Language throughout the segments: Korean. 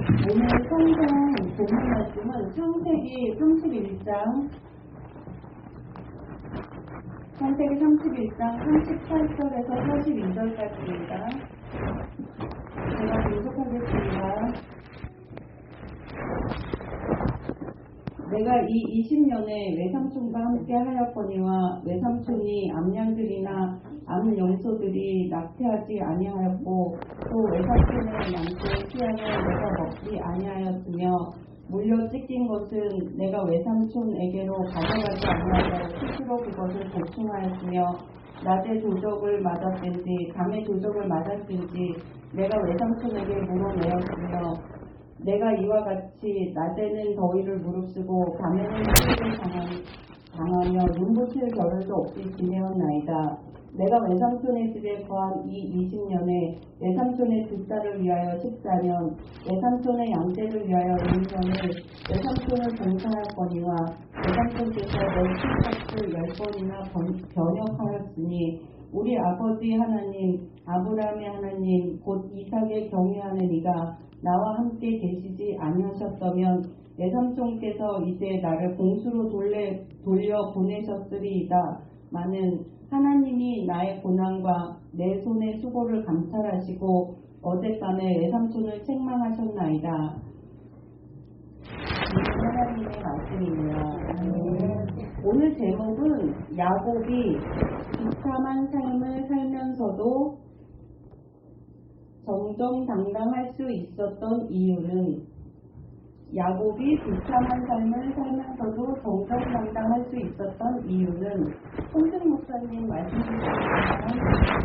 오늘 성경 본문 말씀은 창세기 31장 38절에서 42절까지입니다. 제가 분석하겠습니다. 내가 이 20년에 외삼촌과 함께 하였거니와 외삼촌이 암양들이나 암용소들이 낙태하지 아니하였고 또 외삼촌의 양떼의 씨앗을 내가 먹지 아니하였으며 물려 찢긴 것은 내가 외삼촌에게로 가져가지 아니하여 스스로 그것을 보충하였으며 낮에 조적을 맞았든지 밤에 조적을 맞았든지 내가 외삼촌에게 물어내었으며 내가 이와 같이 낮에는 더위를 무릅쓰고 밤에는 추위를 당하며 눈부실 겨를도 없이 지내었나이다. 내가 외삼촌의 집에 거한 이 20년에 외삼촌의 두 딸을 위하여 14년, 외삼촌의 양떼를 위하여 6년을 외삼촌을 봉사하였거니와 외삼촌께서 내 실적을 10번이나 변역하였으니 우리 아버지 하나님, 아브라함의 하나님, 곧 이삭의 경외하는 이가 나와 함께 계시지 아니하셨다면 외삼촌께서 이제 나를 공수로 돌려 보내셨으리이다. 마는 하나님이 나의 고난과 내 손의 수고를 감찰하시고 어젯밤에 외삼촌을 책망하셨나이다. 하나님의 말씀입니다. 오늘 제목은 야곱이 비참한 삶을 살면서도 정정당당할 수 있었던 이유는 야곱이 비참한 삶을 살면서도 정정당당할 수 있었던 이유는 홍준 목사님 말씀 주시겠습니다.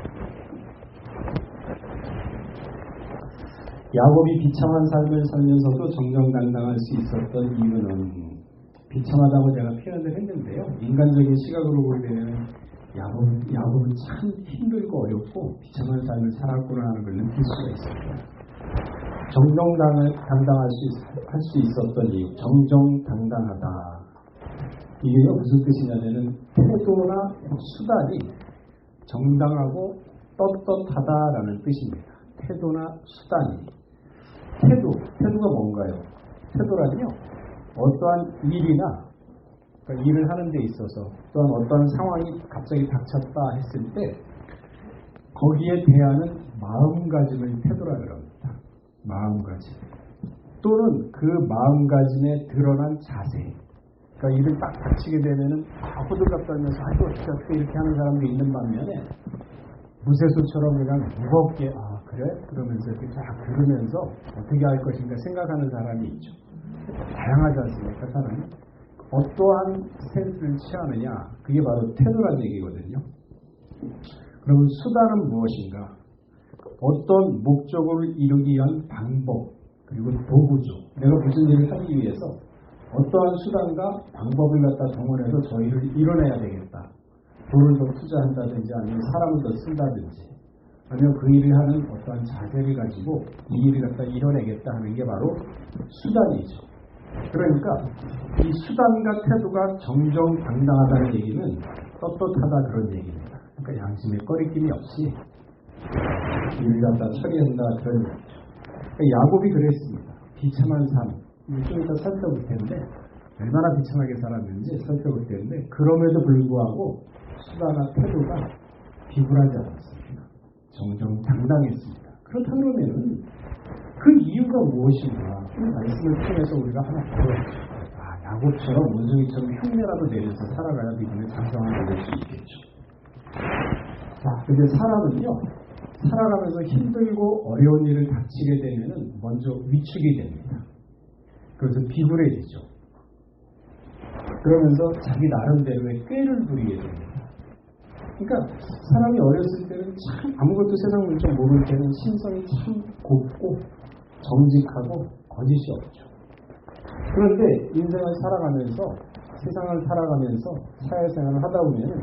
야곱이 비참한 삶을 살면서도 정정당당할 수 있었던 이유는 비참하다고 제가 표현을 했는데요. 인간적인 시각으로 보게 되면 야곱은 참 힘들고 어렵고 비참한 삶을 살았구나 하는 걸 느낄 수가 있습니다. 정정당당할 수 있었던 이유, 정정당당하다. 이게 무슨 뜻이냐면은 태도나 수단이 정당하고 떳떳하다라는 뜻입니다. 태도나 수단이. 태도가 뭔가요? 태도라면요, 어떠한 일이나 그러니까 일을 하는 데 있어서 또한 어떠한 상황이 갑자기 닥쳤다 했을 때 거기에 대하는 마음가짐을 태도라고 합니다. 마음가짐 또는 그 마음가짐에 드러난 자세. 그러니까 일을 딱 닥치게 되면은 호들갑 떨면서 아이고 어떻게 이렇게 하는 사람도 있는 반면에 무쇠수처럼 그냥 무겁게 그래? 그러면서 이렇게 쫙 들으면서 어떻게 할 것인가 생각하는 사람이 있죠. 다양하지 않습니까? 사람이 어떠한 스탠스를 취하느냐, 그게 바로 태도라는 얘기거든요. 그러면 수단은 무엇인가? 어떤 목적을 이루기 위한 방법, 그리고 도구죠. 내가 무슨 일을 하기 위해서 어떠한 수단과 방법을 갖다 동원해서 저 일을 이뤄내야 되겠다. 돈을 더 투자한다든지 아니면 사람을 더 쓴다든지 아니면 그 일을 하는 어떠한 자세를 가지고 이 일을 갖다 이뤄내겠다 하는 게 바로 수단이죠. 그러니까 이 수단과 태도가 정정당당하다는 얘기는 떳떳하다 그런 얘기입니다. 그러니까 양심에 꺼리낌이 없이 일을 갖다 처리한다 그런 얘기죠. 그러니까 야곱이 그랬습니다. 비참한 삶, 좀 이따 살펴볼 텐데 얼마나 비참하게 살았는지 살펴볼 텐데 그럼에도 불구하고 수단과 태도가 비굴하지 않았습니다. 정정당당했습니다. 그렇다 그러면 그 이유가 무엇인가? 말씀을 통해서 우리가 하나 배워야죠. 야곱처럼 원숭이처럼 흉내라도 내려서 살아가야 이분의 장성함을 낼 수 있겠죠. 자, 근데 사람은요, 살아가면서 힘들고 어려운 일을 닥치게 되면은 먼저 위축이 됩니다. 그래서 비굴해지죠. 그러면서 자기 나름대로의 꾀를 부리게 됩니다. 그러니까 사람이 어렸을 때는 참 아무것도 세상 물정 모를 때는 신성이 참 곱고 정직하고 거짓이 없죠. 그런데 인생을 살아가면서 세상을 살아가면서 사회생활을 하다 보면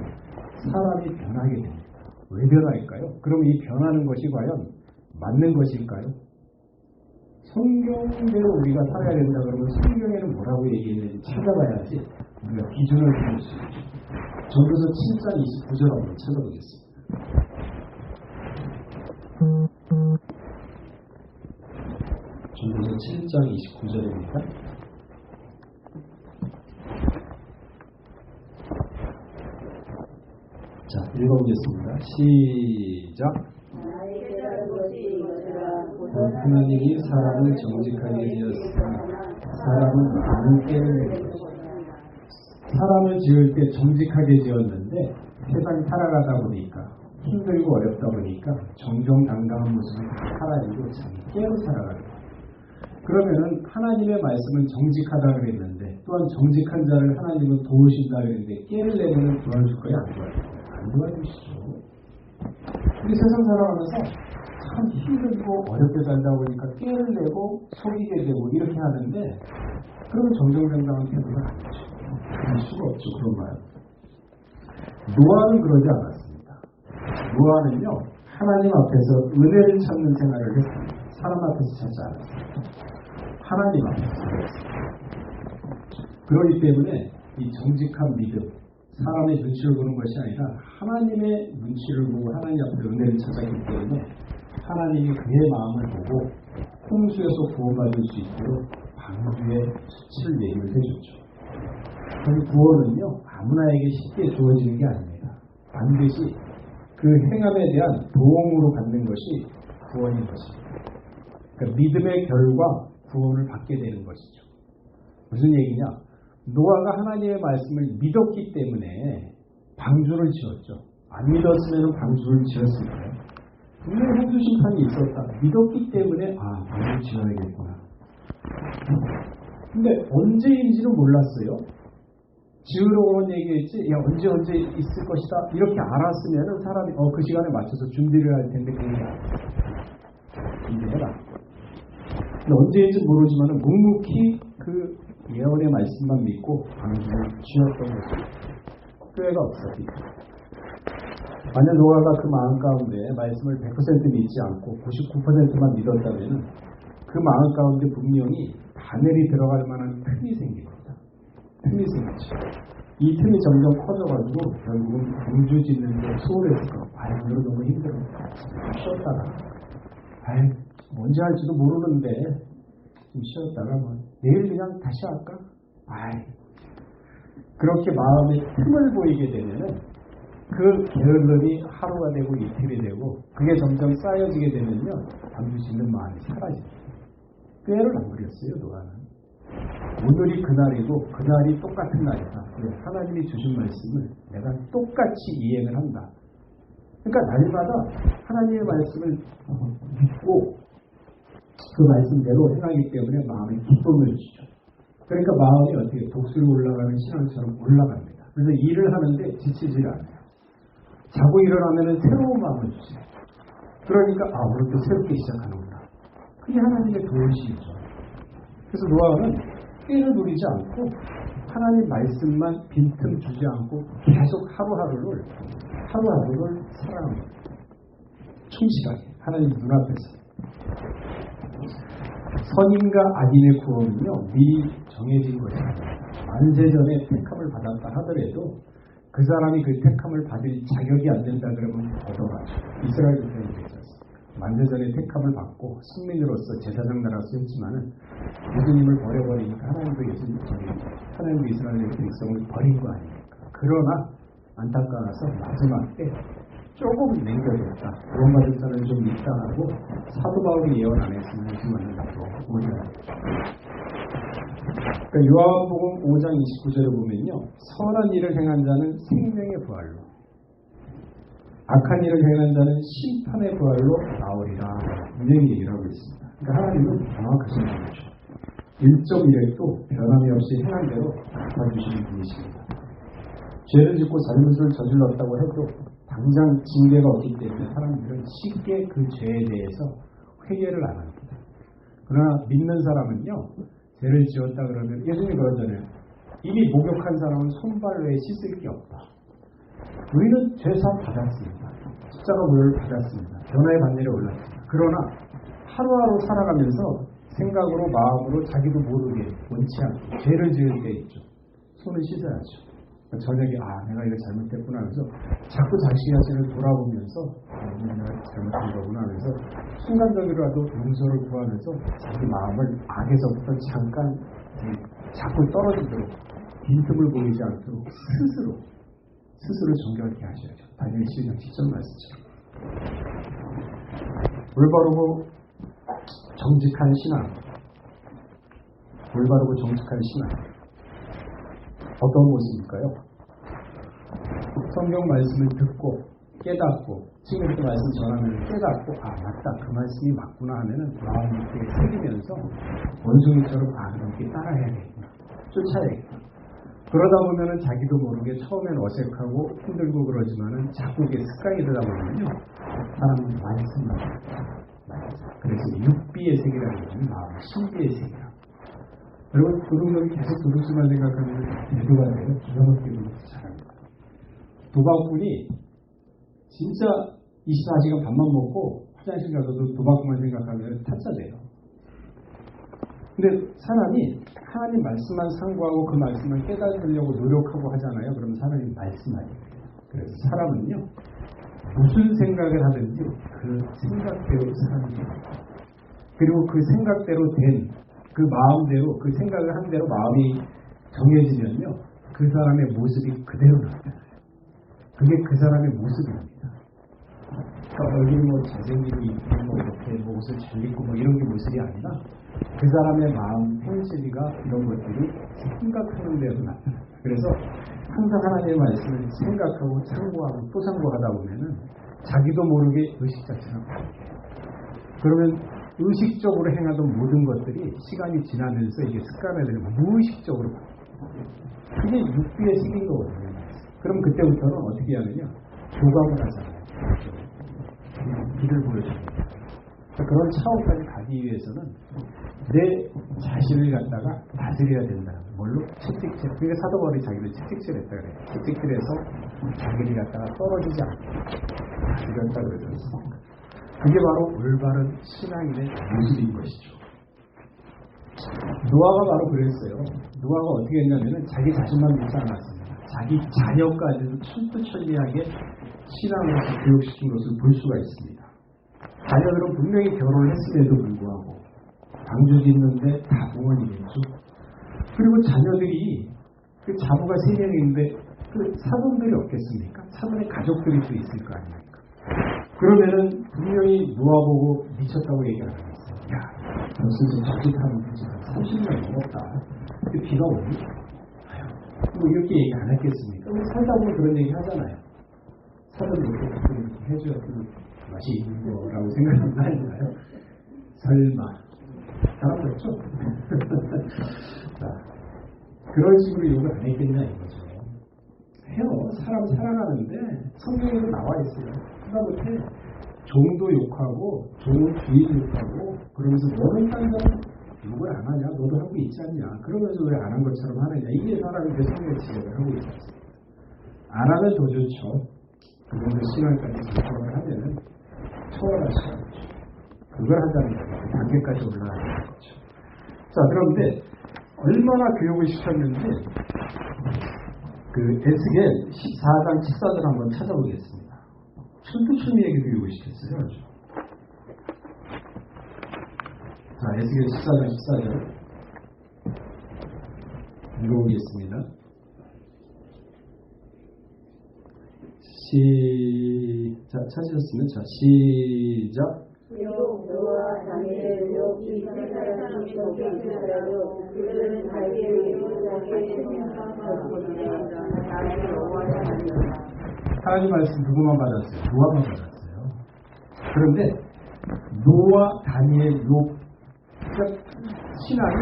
사람이 변하게 됩니다. 왜 변할까요? 그럼 이 변하는 것이 과연 맞는 것일까요? 성경대로 우리가 살아야 된다 그러면 성경에는 뭐라고 얘기했는지 찾아봐야지 우리가 기준을 볼 수 있죠. 전도서 7장 29절 한번 찾아보겠습니다. 전도서 7장 29절입니다. 자, 읽어보겠습니다. 시작. 하나님이 사람을 정직하게 지었으니 사람은 많은 깨를 내고 사람을 지을 때 정직하게 지었는데 세상 살아가다 보니까 힘들고 어렵다 보니까 정정당당한 모습을 살아내고 자기 깨로 살아가는 거예요. 그러면은 하나님의 말씀은 정직하다 그랬는데 또한 정직한 자를 하나님은 도우신다 그랬는데 깨를 내면 도와줄 거예요? 안 도와줄 거예요? 안 도와주시죠. 우리 세상 살아가면서 참 힘들고 어렵게 살다 보니까 깨를 내고 속이게 되고 이렇게 하는데 그러면 정정당당한 태도가 아니죠. 그럴 수가 없죠. 그런 말. 노아는 그러지 않았습니다. 노아는요 하나님 앞에서 은혜를 찾는 생활을 했습니다. 사람 앞에서 찾지 않았습니다. 하나님 앞에서 찾았습니다. 그렇기 때문에 이 정직한 믿음, 사람의 눈치를 보는 것이 아니라 하나님의 눈치를 보고 하나님 앞에 은혜를 찾았기 때문에 하나님이 그의 마음을 보고 홍수에서 구원받을 수 있도록 방주의 수치를 내리를 해줬죠. 그 구원은요 아무나에게 쉽게 주어지는 게 아닙니다. 반드시 그 행함에 대한 도움으로 받는 것이 구원인 것입니다. 그러니까 믿음의 결과 구원을 받게 되는 것이죠. 무슨 얘기냐? 노아가 하나님의 말씀을 믿었기 때문에 방주를 지었죠. 안 믿었으면 방주를 지었을까요? 분명히 홍수 심판이 있었다. 믿었기 때문에 방주를 지어야겠구나. 근데 언제인지는 몰랐어요. 지으러 얘기했지, 야, 언제 있을 것이다. 이렇게 알았으면 사람이, 그 시간에 맞춰서 준비를 할 텐데, 준비해라. 근데 언제인지 모르지만, 묵묵히 그 예언의 말씀만 믿고 방주를 지었던 것이 후회가 없었기 때문에. 만약 노아가 그 마음 가운데 말씀을 100% 믿지 않고 99%만 믿었다면 그 마음 가운데 분명히 바늘이 들어갈 만한 틈이 생깁니다. 틈이 생기죠. 이 틈이 점점 커져가지고 결국은 방주 짓는 데 소홀했을 거. 오늘 너무 힘들어. 쉬었다가. 뭔지 할지도 모르는데 좀 쉬었다가 내일 그냥 다시 할까? 그렇게 마음에 틈을 보이게 되면은 그 게을름이 하루가 되고 이틀이 되고 그게 점점 쌓여지게 되면요 방주 짓는 마음이 사라집니다. 꾀를 안 부렸어요. 노아는. 오늘이 그날이고 그날이 똑같은 날이다. 하나님이 주신 말씀을 내가 똑같이 이행을 한다. 그러니까 날마다 하나님의 말씀을 믿고 그 말씀대로 행하기 때문에 마음에 기쁨을 주죠. 그러니까 마음이 어떻게 독수리 올라가는 신앙처럼 올라갑니다. 그래서 일을 하는데 지치질 않아요. 자고 일어나면 새로운 마음을 주세요. 그러니까 오늘도 새롭게 시작하는구나. 그게 하나님의 도우시죠. 그래서 노아는 꾀를 부리지 않고 하나님 말씀만 빈틈 주지 않고 계속 하루하루를 살아갑니다. 충실하게 하나님 눈앞에서. 선인과 악인의 구원은요 미리 정해진 것이 아닙니다. 만세전에 택함을 받았다 하더라도 그 사람이 그 택함을 받을 자격이 안 된다 그러면 얻어가죠. 이스라엘 백성이 그랬지 않습니까? 만세전에 택함을 받고 승민으로서 제사장 나라서 했지만은 예수님을 버려버리니까 하나님도 하나님도 이스라엘 백성을 버린 거 아닙니까? 그러나 안타까워서 마지막 때 조금 남겨졌다. 구원받은 자는 좀 있다 하고 사도 바울이 예언 안 했으면 예수님은 나도 오리라. 그러니까 요한복음 5장 29절을 보면요. 선한 일을 행한 자는 생명의 부활로 악한 일을 행한 자는 심판의 부활로 나오리라. 분명히 얘기를 하고 있습니다. 그러니까 하나님은 정확하신 분이죠. 1.1획도 변함이 없이 행한 대로 갚아주시는 분이십니다. 죄를 짓고 잘못을 저질렀다고 해도 당장 징계가 없기 때문에 사람들은 쉽게 그 죄에 대해서 회개를 안 합니다. 그러나 믿는 사람은요. 죄를 지었다 그러면 예수님이 그러잖아요. 이미 목욕한 사람은 손발 외에 씻을 게 없다. 우리는 죄사함 받았습니다. 십자가 무료를 받았습니다. 변화의 반열에 올랐습니다. 그러나 하루하루 살아가면서 생각으로 마음으로 자기도 모르게 원치 않게 죄를 지을 때 있죠. 손을 씻어야죠. 저녁에 내가 이거 잘못했구나 하면서 자꾸 자기 자신을 돌아보면서 내가 잘못한 거구나 하면서 순간적이라도 용서를 구하면서 자기 마음을 악에서부터 잠깐 자꾸 떨어지도록 빈틈을 보이지 않도록 스스로 정결케 하셔야죠. 다니엘 12장 10절 말씀처럼. 올바르고 정직한 신앙, 올바르고 정직한 신앙, 어떤 모습일까요? 성경 말씀을 듣고 깨닫고 지금부터 말씀 전하면 깨닫고 맞다 그 말씀이 맞구나 하면은 마음이 되게 새기면서 원숭이처럼 그렇게 따라해야겠구나, 쫓아야겠구나. 그러다 보면은 자기도 모르게 처음엔 어색하고 힘들고 그러지만은 자꾸 이게 습관이 되다 보면요 사람은 말씀만 그래서 육비의 세계라는 것은 마음 신비의 세계라. 여러분 도둑놈이 계속 도둑질만 생각하면 대도가 돼요. 기가 막히게 도둑질 잘합니다. 도박꾼이 진짜 24시간 밥만 먹고 화장실 가서도 도박꾼만 생각하면 타짜 돼요. 근데 사람이 하나님 말씀만 상고하고 그 말씀만 깨닫으려고 노력하고 하잖아요. 그러면 사람이 말씀하게 돼요. 그래서 사람은요 무슨 생각을 하든지 그 생각대로 사는 거예요. 그리고 그 생각대로 된 그 마음대로 그 생각을 한 대로 마음이 정해지면요 그 사람의 모습이 그대로 나타나요. 그게 그 사람의 모습입니다. 그러니까 얼굴이 잘생기고 이렇게 옷을 잘 입고 이런 게 모습이 아니라 그 사람의 마음 행실이가 이런 것들이 생각하는 대로 나타나요. 그래서 항상 하나님의 말씀을 생각하고 참고하고 또 참고하다 보면은 자기도 모르게 의식자처럼 그러면 의식적으로 행하던 모든 것들이 시간이 지나면서 이게 습관화되면 무의식적으로 그게 육비의 식인 거거든요. 그럼 그때부터는 어떻게 하느냐? 교감을 하잖아요. 길을 보여줍니다. 그런 차원까지 가기 위해서는 내 자신을 갖다가 다스려야 된다는 뭘로? 채찍질. 그러니까 사도 바울이 자기를 채찍질했다 그래요. 채찍질해서 자기를 갖다가 떨어지지 않게 다스렸다 그러죠. 그게 바로 올바른 신앙인의 모습인 것이죠. 노아가 바로 그랬어요. 노아가 어떻게 했냐면 자기 자신만 믿지 않았습니다. 자기 자녀까지도 천투천리하게 신앙으로서 교육시킨 것을 볼 수가 있습니다. 자녀들은 분명히 결혼을 했음에도 불구하고 방주도 있는데 다 동원이겠죠. 그리고 자녀들이 그 자부가 3명인데 그 사돈들이 없겠습니까? 사돈의 가족들이 또 있을 거 아닙니까? 그러면은 분명히 노아보고 미쳤다고 얘기 안 하겠어요. 야, 벌써 이제 자칫하면 지금 30년 넘었다. 근데 비가 오니? 뭐 이렇게 얘기 안 했겠습니까? 살다 보면 그런 얘기 하잖아요. 사돈이 이렇게 해줘야 맛이 있는 거라고 생각하는 거 아닌가요? 설마. 사람 그렇죠? 자, 그런 식으로 욕을 안 했겠냐 이거죠. 해요. 사람 살아가는데 성경에도 나와 있어요. 하다못해 종도 욕하고 종은 주인 욕하고 그러면서 너는 딴 사람 욕을 안 하냐? 너도 하고 있지 않냐? 그러면서 왜 안 한 것처럼 하느냐? 이게 사람이 그 성경의 지적을 하고 있지 않습니까? 안 하면 더 좋죠. 그 정도 신앙까지 작성을 하면은 초월할 수가 있죠. 그걸 한다는 거죠. 단계까지 올라가는 거죠. 자, 그런데 얼마나 교육을 시켰는지 그 에스겔 14장 14절 한번 찾아보겠습니다. 천투천리에게 교육을 시켰어요. 자, 에스겔 14장 14절 읽어보겠습니다. 찾으셨으면 시작. 노아 다니엘 이 세 사람이 거기 있으더라도 그들은 자기의 자기의 나의 여호와를 아니라. 하나님 말씀 누구만 받았어요? 노아만 받았어요. 그런데 노아, 다니엘, 욥 신앙이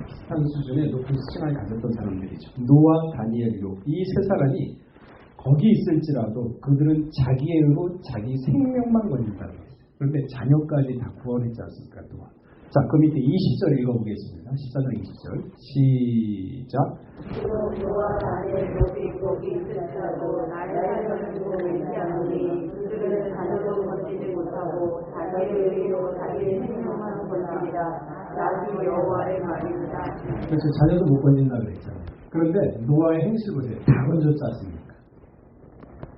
비슷한 수준의 높은 신앙을 가졌던 사람들이죠. 노아, 다니엘, 욥 이 세 사람이 거기 있을지라도 그들은 자기의 의로 자기 생명만 걸린다는 거예요. 그런데 자녀까지 다 구원했지 않습니까? 또한. 자, 그 밑에 20절 읽어보겠습니다. 14장 20절 시작. 노아 다니엘 욥이 거기 있을지라도 나를 죽고 있지 않으니 그들은 자녀도 건지지 못하고 자기의 의로 자기의 생명만 건지리라. 나도 여호와의 말입니다. 그렇죠. 자녀도 못 건진다 그랬잖아요. 그런데 노아의 행실 보세요. 다 건졌지 않습니까?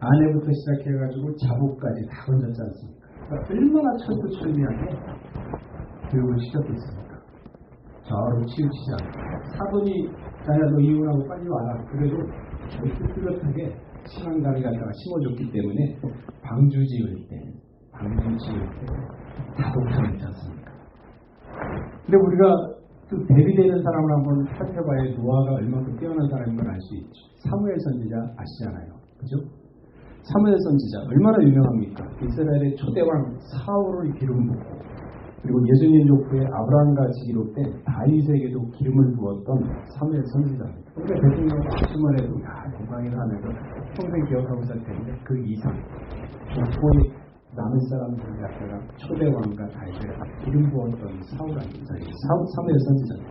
아내부터 시작해가지고 자복까지 다 건졌지 않습니까? 그러니까 얼마나 철두철미하게 교육을 시켰겠습니까? 좌우로 치우치지 않고 사돈이 자야 너 이혼하고 빨리 와라. 그래도 절대 뚜렷하게 신앙가를 갖다가 심어줬기 때문에 방주 지을 때 다독하지 않습니까? 근데 우리가 또 대비되는 사람을 한번 살펴봐야 노아가 얼마큼 뛰어난 사람인 걸 알 수 있죠. 사무엘 선지자 아시잖아요. 그죠? 사무엘 선지자 얼마나 유명합니까? 이스라엘의 초대왕 사울을 기름 붓고 그리고 예수님 족보에 아브라함같이 기록된 다윗에게도 기름을 부었던 사무엘 선지자입니다. 그러니까 대통령 아침만 해도 영광이다 하면서 평생 기억하고 살 텐데 그 이상 족보에 남은 사람들 갖다가 초대왕과 다윗을 기름 부었던 사무엘 선지자입니다.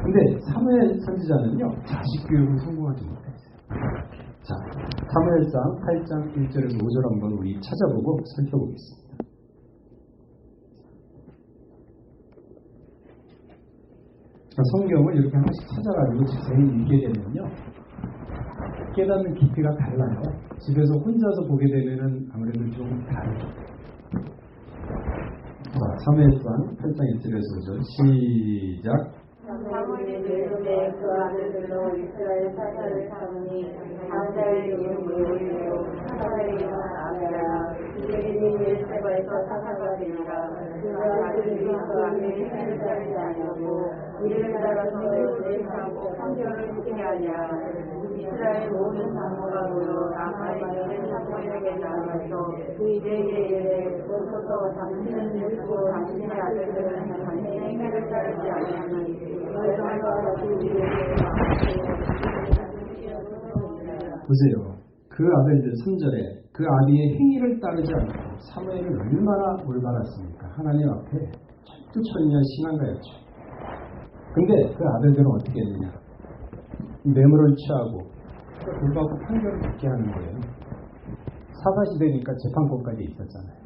근데 사무엘 선지자는요 자식 교육을 성공하지 못했어요. 자, 사무엘상 8장 1절에서 5절 한번 우리 찾아보고 살펴보겠습니다. 성경을 이렇게 하나씩 찾아가지고 집사님 읽게 되면요 깨닫는 깊이가 달라요. 집에서 혼자서 보게 되면은 아무래도 좀 다르죠. 자, 사무엘상 8장 1절에서 5절 시작. 사무엘이 늙음에 그 아들들로 이스라엘 사사를 삼으니 아사의 이름이 오히려 사사의 이름은 아벨라 이제는 엘세바에서 사사가 되니라. 그가 아들들이 그 앞에 해를 따르지 아니하고 이를 따라서 내지하고 성경을 지키게 하냐. 이스라엘 모든 장로가 모여 라마에 있는 사무엘에게 나아가서 그에게 이르되 어서서 당신은 늙고 당신의 아들들은 당신의 해를 따르지 아니하니 보세요. 그 아들들 3절에 그 아비의 행위를 따르지 않고 사무엘은 얼마나 올바랐습니까? 하나님 앞에 철두철미한 신앙가였죠. 근데 그 아들들은 어떻게 했느냐? 뇌물을 취하고 불구하고 판결을 듣게 하는 거예요. 사사시대니까 재판권까지 있었잖아요.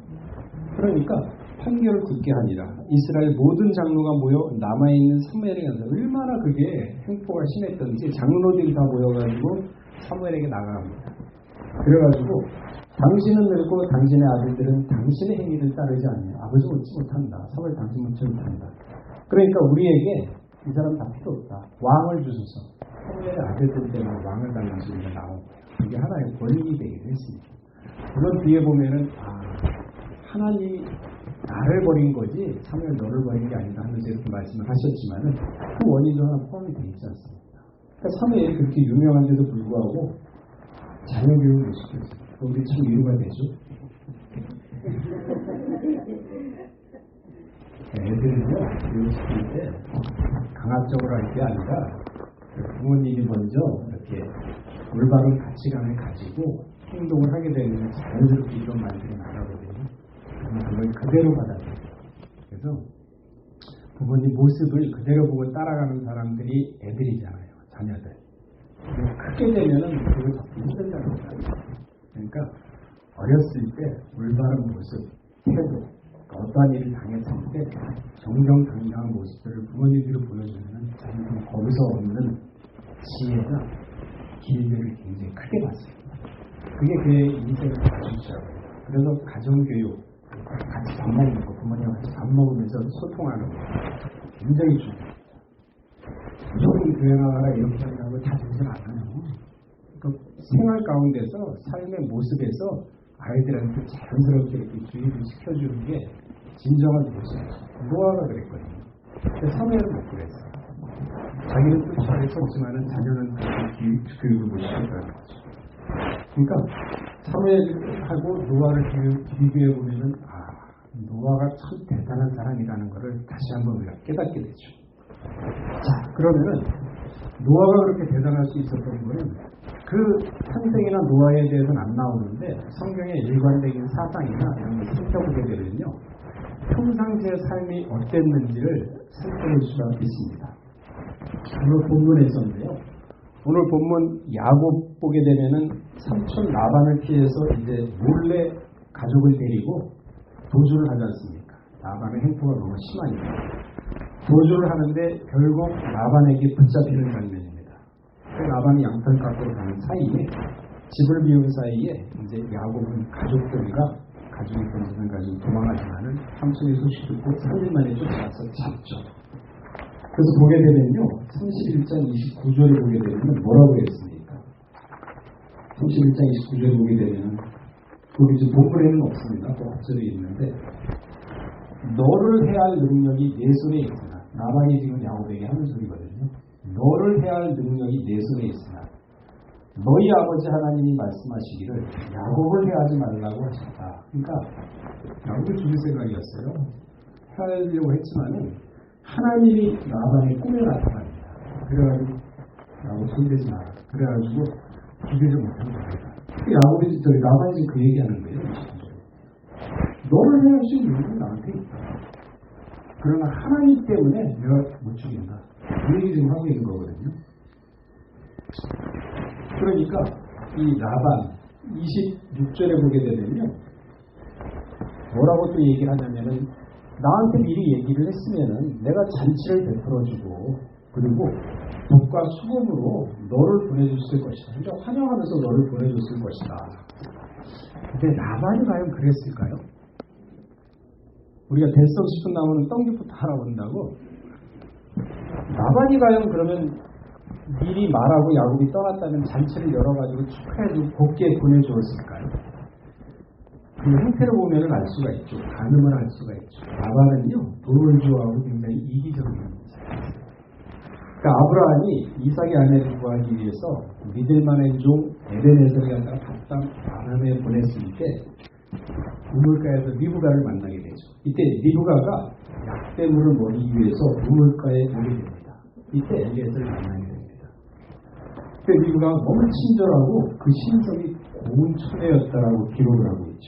그러니까 판결을 듣게 하니라. 이스라엘 모든 장로가 모여 남아있는 사무엘에게 가서 얼마나 그게 횡포가 심했던지 장로들이 다 모여가지고 사무엘에게 나가랍니다. 그래가지고 당신은 늙고 당신의 아들들은 당신의 행위를 따르지 않냐. 아버지 묻지 못한다. 사무엘 당신 묻지 못한다. 그러니까 우리에게 이 사람 다 필요 없다. 왕을 주소서. 사무엘의 아들들 때문에 왕을 달라는 소리가 나오고 이게 하나의 권력이 되기도 했습니다. 물론 뒤에 보면은 하나님이 나를 버린 거지 사무엘 너를 버린 게 아니다 하면서 이렇게 말씀을 하셨지만은 그 원인도 하나 포함이 되어 있지 않습니까? 그러니까 사무엘이 그렇게 유명한데도 불구하고 자녀 교육을 못 시켰어요. 우리 참 위로가 되죠. 애들은요 교육시킬 때 강압적으로 할 게 아니라 부모님이 먼저 이렇게 올바른 가치관을 가지고 행동을 하게 되면 자연스럽게 이런 말들이 나가거든요. 그걸 그대로 받아들여요. 그래서 부모님 모습을 그대로 보고 따라가는 사람들이 애들이잖아요. 자녀들. 크게 되면은 그걸 잡기 힘들다는 거예요. 그러니까 어렸을 때 올바른 모습, 태도, 어떠한 일을 당했을 때 정정당당한 모습들을 부모님들이 보여주면 자기는 거기서 얻는 지혜나 길들을 굉장히 크게 봤어요. 그게 그의 인생을 가주시라고요. 그래서 가정교육, 같이 밥 먹는 거, 부모님과 같이 밥 먹으면서 소통하는 거 굉장히 중요해요. 무조건 교회 나가라 이렇게 한다고 다 되지 않아요. 그러니까 생활 가운데서 삶의 모습에서 아이들한테 자연스럽게 이렇게 주의를 시켜주는 게 진정한 모습이죠. 노아가 그랬거든요. 근데 사무엘은 못 그랬어요. 자기는 또 잘했었지만은 자녀는 교육을 못 시켰다는 거죠. 그러니까 사무엘하고 노아를 비교해 보면은 노아가 참 대단한 사람이라는 것을 다시 한번 우리가 깨닫게 되죠. 자, 그러면은 노아가 그렇게 대단할 수 있었던 거는 그 탄생이나 노아에 대해서는 안 나오는데 성경의 일관적인 사상이나 이런 걸 살펴보게 되면요, 평상시의 삶이 어땠는지를 살펴볼 수가 있습니다. 오늘 본문에 있었는데요. 오늘 본문 야곱 보게 되면은 삼촌 라반을 피해서 이제 몰래 가족을 데리고 도주를 하지 않습니까? 라반의 행포가 너무 심하니까 도주를 하는데 결국 라반에게 붙잡히는 장면입니다. 라반이 양털 깎으러 가는 사이에 집을 비운 사이에 이제 야곱은 가족이 던지는 가지고 도망가지만은 삼손의 소식 듣고 3일 만에 쫓아가서 잡죠. 그래서 보게 되면요, 31장 29절에 보게 되면 뭐라고 했습니까? 31장 29절에 보게 되면 거기 이제 본문에는 없습니다. 또 앞절에 있는데 너를 해할 능력이 내 손에 있으나, 라반이 지금 야곱에게 하는 소리거든요. 너를 해할 능력이 내 손에 있으나 너희 아버지 하나님이 말씀하시기를 야곱을 해하지 말라고 하셨다. 그러니까 야곱을 죽일 생각이었어요. 하려고 했지만은 하나님이 라반의 꿈에 나타납니다. 그래가지고 야곱 손대지 마라. 그래가지고 죽이지 못한 겁니다. 라반이 지금 그 얘기하는 거예요. 너를 해할 수 있는 능력이 나한테 있다. 그러나 하나님 때문에 내가 못 죽인다. 그 얘기 지금 하고 있는 거거든요. 그러니까 이 라반 26절에 보게 되면요, 뭐라고 또 얘기를 하냐면은 나한테 미리 얘기를 했으면은 내가 잔치를 베풀어주고 그리고 북과 수금으로 너를 보내줬을 것이다. 그러니까 환영하면서 너를 보내줬을 것이다. 근데 라반이 과연 그랬을까요? 우리가 대성 싶은 나무는 떡잎부터 알아본다고. 라반이 과연 그러면 미리 말하고 야곱이 떠났다면 잔치를 열어가지고 축하해주고 곱게 보내주었을까요? 그 행태를 보면 알 수가 있죠. 가늠을 알 수가 있죠. 라반은요, 돈을 좋아하고 굉장히 이기적인 자였어요. 그러니까 아브라함이 이삭의 아내를 구하기 위해서 믿을만한 종 에벤에서를 갖다가 바람에 보냈을 때 우물가에서 리브가를 만나게 되죠. 이때 리브가가 약대물을 먹이기 위해서 우물가에 오게 됩니다. 이때 엘리에서를 만나게 됩니다. 그 리브가가 너무 친절하고 그 신성이 고운 처녀였다라고 기록을 하고 있죠.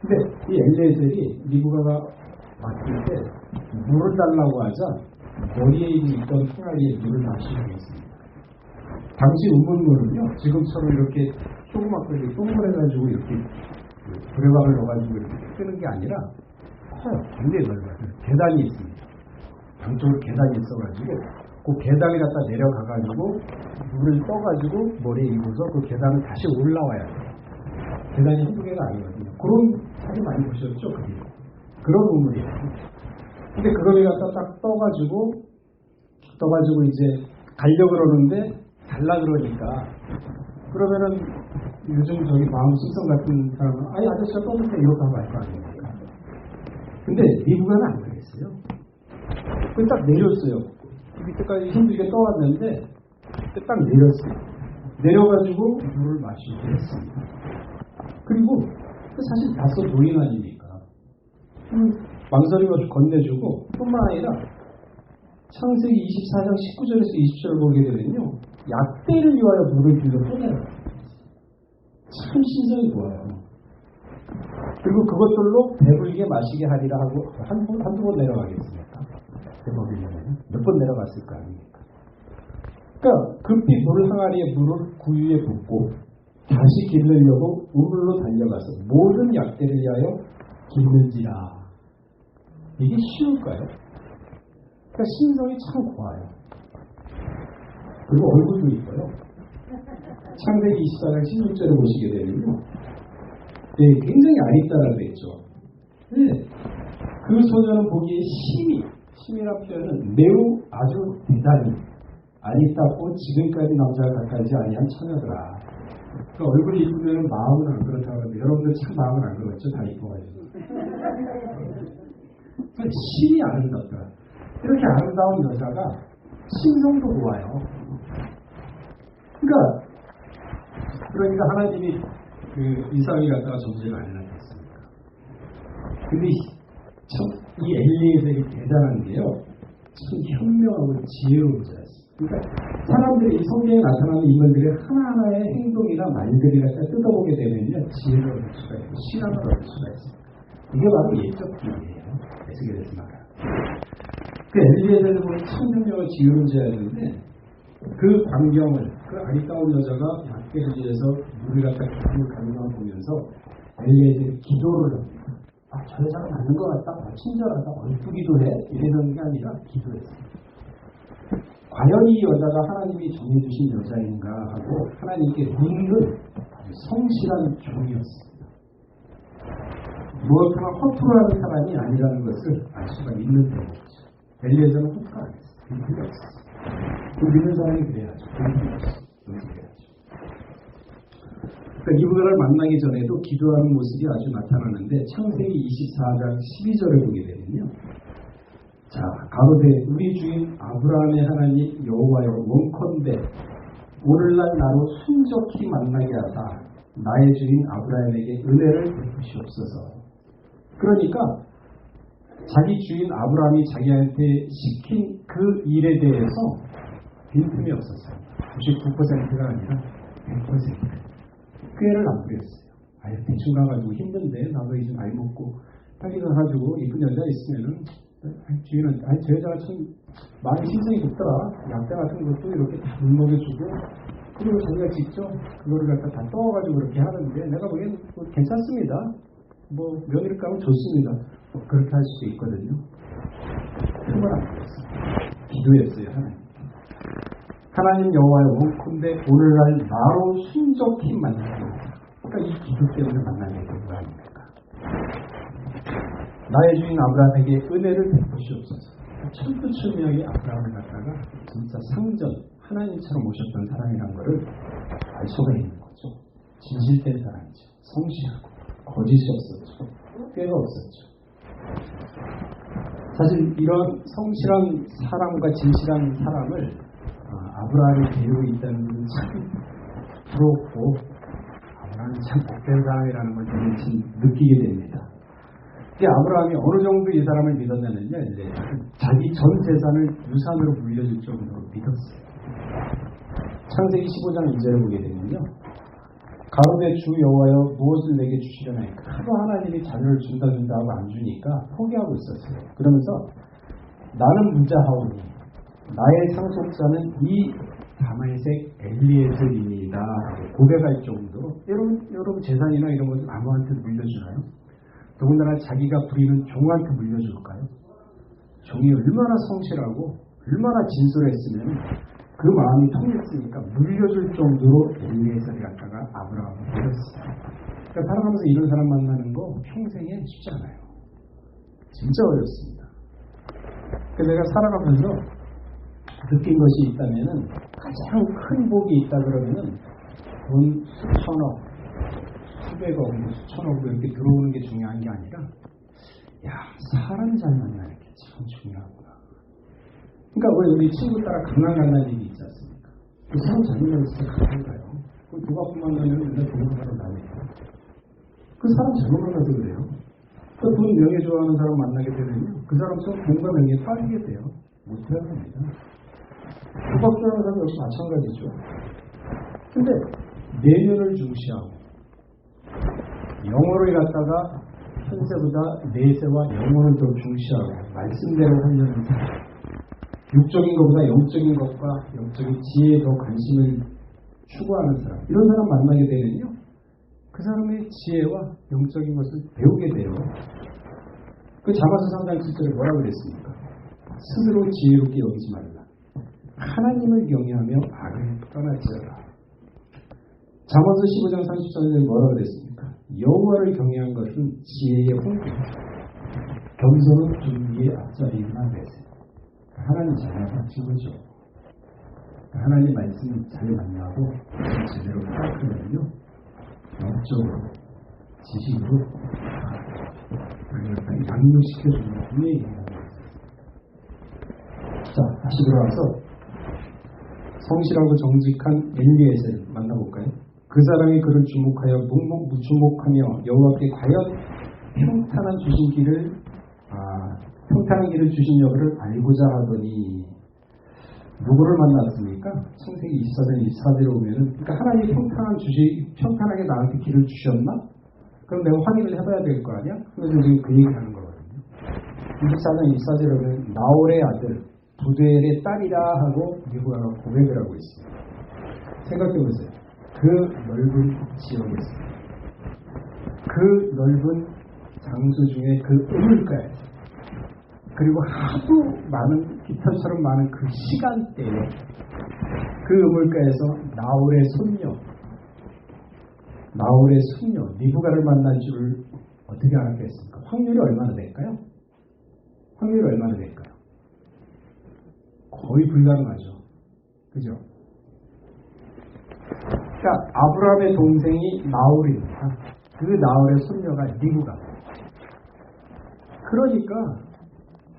근데 이 엘리에셀이 리브가가 왔을 때 물을 달라고 하자 머리에 있던 항아리에 물을 마시게 했습니다. 당시 우물물은요, 지금처럼 이렇게 조그맣게 동그래가지고 이렇게 두레박을 넣어가지고 이렇게 뜨는 게 아니라 커요. 굉장히 넓어요. 계단이 있습니다. 양쪽으로 계단이 있어가지고 그 계단에 갖다 내려가가지고 물을 떠가지고 머리에 입어서 그 계단을 다시 올라와야 돼요. 계단이 한두 개가 아니거든요. 그런 사진 많이 보셨죠? 그게 그런 우물이에요. 근데 그거를 갖다 딱 떠가지고 이제 가려고 그러는데 달라 그러니까, 그러면은 요즘 저기 마음 신성 같은 사람은 아니 아저씨가 떠는데 이렇게 하고 할 거 아닙니까? 근데 미국은 안 그랬어요. 그걸 딱 내렸어요. 밑에까지 힘들게 떠왔는데 딱 내렸어요. 내려가지고 물을 마시고 했습니다. 그리고 사실 다소 노인 아닙니까? 망설임 없이 건네주고, 뿐만 아니라 창세기 24장 19절에서 20절을 보게 되면요, 약대를 위하여 물을 길러 떠내요. 참 신성이 좋아요. 그리고 그것들로 배불게 마시게 하리라 하고 한두 번 내려가겠습니까? 대법이면 몇 번 내려갔을 거 아닙니까? 그러니까 급히 물 항아리에 물을 구유에 붓고 다시 길르려고 우물로 달려가서 모든 약대를 위하여 길는지라. 이게 쉬울까요? 그러니까 신성이 참 고와요. 그리고 얼굴도 이뻐요. 창세기 24장 16절을 보시게 되면요, 네, 굉장히 아리따라고 했죠. 네, 그 소녀는 보기에 심이란 표현은 매우 아주 대단히 아리따고 지금까지 남자가 가까이지 아니한 처녀더라. 그 얼굴이 이쁘면 마음은 안 그렇다고 하는데 여러분들 참 마음은 안 그렇죠? 다 이뻐가지고. 심이 아름답더라. 이렇게 아름다운 여자가 신성도 좋아요. 그러니까 하나님이 그 이삭이 갖다가 전쟁을 안 해놨겠습니까? 근데 참 이 엘리에셀이 대단한 게요, 참 현명하고 지혜로운 자였어요. 그러니까 사람들이 이 성경에 나타나는 인물들의 하나하나의 행동이나 말들을 갖다 뜯어보게 되면요, 지혜를 얻을 수가 있고 신앙을 얻을 수가 있습니다. 이게 바로 예적 기회예요. 에스겔에서 말하는. 그 엘리에셀을 보면 참 현명하고 지혜로운 자였는데, 그 광경을, 그 아리따운 여자가 약대를 위해서 물을 갖다 기쁨을 가능한 보면서 엘리에셀이 기도를 합니다. 아, 저 여자가 맞는 것 같다, 친절하다, 이쁘기도 해, 이러는 게 아니라 기도했습니다. 과연 이 여자가 하나님이 정해주신 여자인가 하고 하나님께 묻는 아주 성실한 종이었습니다. 무엇 하나 허투루 하는 사람이 아니라는 것을 알 수가 있는 대목이죠. 엘리에저는 허투루 안 했어요. 빈틈이 없었어요. 그 믿는 사람이 그래야죠. 빈틈이 없어요. 그래야죠. 그러니까 이분을 만나기 전에도 기도하는 모습이 아주 나타나는데 창세기 24장 12절에 보게 되면요. 자, 가로되 우리 주인 아브라함의 하나님 여호와여 원컨대 오늘날 나로 순적히 만나게 하사 나의 주인 아브라함에게 은혜를 베푸시옵소서. 그러니까 자기 주인 아브라함이 자기한테 시킨 그 일에 대해서 빈틈이 없었어요. 99%가 아니라 100%. 꾀를 안 부렸어요. 아예 대충 가가지고 힘든데 나도 이제 나이 먹고 빨리 가가지고 이쁜 여자 있으면은 주인은 저 여자가 참 많이 신성이 좋더라. 약대 같은 것도 이렇게 다 물먹여주고 그리고 자기가 직접 그거를 갖다 다 떠가지고 그렇게 하는데 내가 보기엔 뭐 괜찮습니다. 뭐 며느리가 하면 좋습니다. 뭐 그렇게 할 수도 있거든요. 그걸 안 했어요. 기도했어요. 하나님 여호와의 원컨대 오늘날 나로 순적히 만나게 하라. 그러니까 이 기도 때문에 만나게 된 거 아닙니까? 나의 주인 아브라함에게 은혜를 베푸시옵소서. 철두철미하게 아브라함을 갖다가 진짜 상전 하나님처럼 모셨던 사람이란 것을 알 수가 있는 거죠. 진실된 사람이죠. 성실하고 거짓이 없었죠. 꾀가 없었죠. 사실 이런 성실한 사람과 진실한 사람을 아브라함이 데리고 있다는 것은 참 부럽고 아브라함이 참 복된 사람이라는 걸 저는 참 느끼게 됩니다. 아브라함이 어느 정도 이 사람을 믿었냐면요, 이제 자기 전 재산을 유산으로 물려줄 정도로 믿었어요. 창세기 15장 2절을 보게 되면요, 가로되 주 여호와여 무엇을 내게 주시려나이까. 하도 하나님이 자녀를 준다 하고 안 주니까 포기하고 있었어요. 그러면서 나는 무자하오니 나의 상속자는 이 다말색 엘리에셀입니다. 고백할 정도로 여러분 재산이나 이런 것을 아무한테 물려주나요? 더군다나 자기가 부리는 종한테 물려줄까요? 종이 얼마나 성실하고 얼마나 진솔했으면 그 마음이 통했으니까 물려줄 정도로 엘리에셀을 갖다가 아브라함을 믿었어요. 그러니까 살아가면서 이런 사람 만나는 거 평생에 쉽지 않아요. 진짜 어렵습니다. 그래서 내가 살아가면서 느낀 것이 있다면은 가장 큰 복이 있다 그러면은 돈 수천억, 수백억, 수천억 이렇게 들어오는 게 중요한 게 아니라 사람 잘 만나는 게 참 중요하구나. 그러니까 왜 우리 친구 따라 강남 간다는 얘기 있지 않습니까? 그 사람 잘 만나면 진짜 강남 가요. 그 누가 만나면 맨날 돈 사람 다니고 그 사람 잘 만나서 그래요. 그 돈 명예 좋아하는 사람 만나게 되면요 그 사람처럼 돈과 명예에 빠지게 돼요. 못해야 합니다. 도박 좋아하는 사람 역시 마찬가지죠. 근데 내면을 중시하고 영어를 갖다가 현세보다 내세와 영어를 더 중시하고 말씀대로 하려는 사람, 육적인 것보다 영적인 것과 영적인 지혜에 더 관심을 추구하는 사람, 이런 사람 만나게 되면요 그 사람의 지혜와 영적인 것을 배우게 돼요. 그 자마서 3장 7절에 뭐라고 그랬습니까? 스스로 지혜롭게 여기지 말라. 하나님을 경외하며 악을 떠날지어다. 잠언서 15장 34절에 뭐라고 그랬습니까? 여호와를 경외한 것은 지혜의 홍보, 겸손은 준비의 앞자리이나 매세. 하나님 잘 만나신 거죠. 하나님 말씀을 잘 만나고 제대로 따르면요 영적으로 지식으로 그걸 양육시켜주는 분의 얘기입니다. 자, 다시 돌아와서 성실하고 정직한 엘리에셀 만나볼까요? 그 사람이 그를 주목하며 여호와께 과연 평탄한 길을 주신 여부를 알고자 하더니 누구를 만났습니까? 창세기 24장 24절에 보면은 그러니까 하나님이 평탄하게 나한테 길을 주셨나? 그럼 내가 확인을 해봐야 될 거 아니야? 그래서 지금 그 얘기를 하는 거거든요. 24장 24절에 보면 나홀의 아들 부두엘의 딸이라 하고 여호와가 고백을 하고 있습니다. 생각해보세요. 그 넓은 지역에서 그 넓은 장수 중에 그 우물가에서 그리고 하도 많은 깃털처럼 많은 그 시간대에 그 우물가에서 나홀의 손녀 리브가를 만날 줄을 어떻게 알았겠습니까? 확률이 얼마나 될까요? 확률이 얼마나 될까요? 거의 불가능하죠. 그죠? 그러니까 아브라함의 동생이 나홀입니다. 그 나홀의 손녀가 리브가. 그러니까